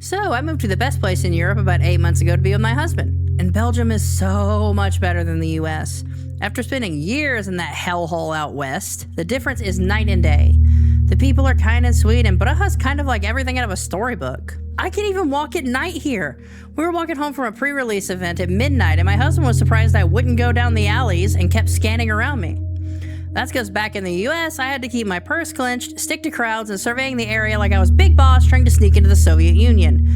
So I moved to the best place in Europe about 8 months ago to be with my husband. And Belgium is so much better than the US. After spending years in that hellhole out west, the difference is night and day. The people are kind and sweet, and Braha's kind of like everything out of a storybook. I can even walk at night here. We were walking home from a pre-release event at midnight, and my husband was surprised I wouldn't go down the alleys and kept scanning around me. That's because back in the US, I had to keep my purse clenched, stick to crowds, and surveying the area like I was Big Boss trying to sneak into the Soviet Union.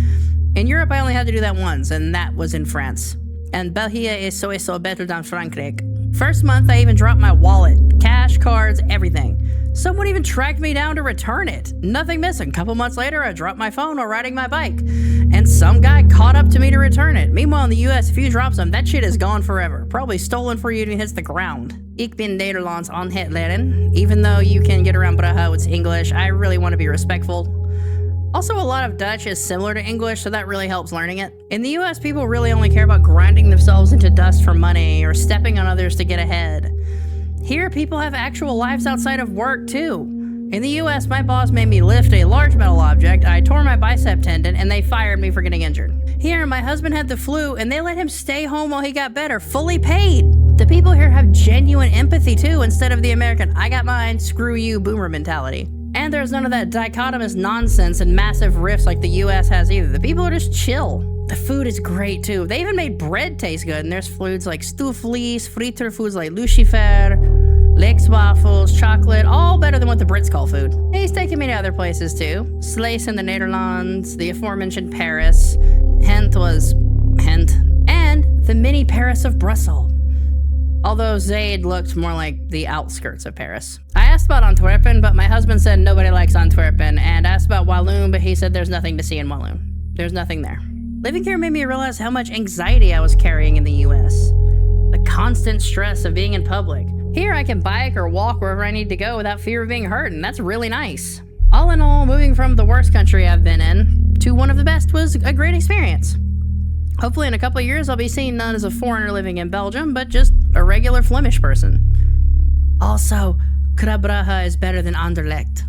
In Europe, I only had to do that once, and that was in France. And België is sowieso better than Frankrijk. First month, I even dropped my wallet, cash, cards, everything. Someone even tracked me down to return it. Nothing missing. Couple months later, I dropped my phone while riding my bike, and some guy caught up to me to return it. Meanwhile, in the US, if you drop some, that shit is gone forever. Probably stolen before you even hits the ground. Ik ben Nederlands aan het leren. Even though you can get around Braha with English, I really want to be respectful. Also, a lot of Dutch is similar to English, so that really helps learning it. In the US, people really only care about grinding themselves into dust for money or stepping on others to get ahead. Here, people have actual lives outside of work, too. In the US, my boss made me lift a large metal object, I tore my bicep tendon, and they fired me for getting injured. Here, my husband had the flu, and they let him stay home while he got better, fully paid. The people here have genuine empathy, too, instead of the American, I got mine, screw you, boomer mentality. And there's none of that dichotomous nonsense and massive rifts like the US has either. The people are just chill. The food is great too. They even made bread taste good, and there's foods like stufvlees, fritter foods like lucifer, Lex waffles, chocolate, all better than what the Brits call food. He's taken me to other places too. Slees in the Netherlands, the aforementioned Paris, Ghent was Ghent, and the mini Paris of Brussels. Although Zaid looked more like the outskirts of Paris. I asked about Antwerpen, but my husband said nobody likes Antwerpen, and asked about Walloon, but he said there's nothing to see in Walloon. There's nothing there. Living here made me realize how much anxiety I was carrying in the US. The constant stress of being in public. Here I can bike or walk wherever I need to go without fear of being hurt, and that's really nice. All in all, moving from the worst country I've been in to one of the best was a great experience. Hopefully in a couple of years I'll be seen not as a foreigner living in Belgium, but just a regular Flemish person. Also, Club Brugge is better than Anderlecht.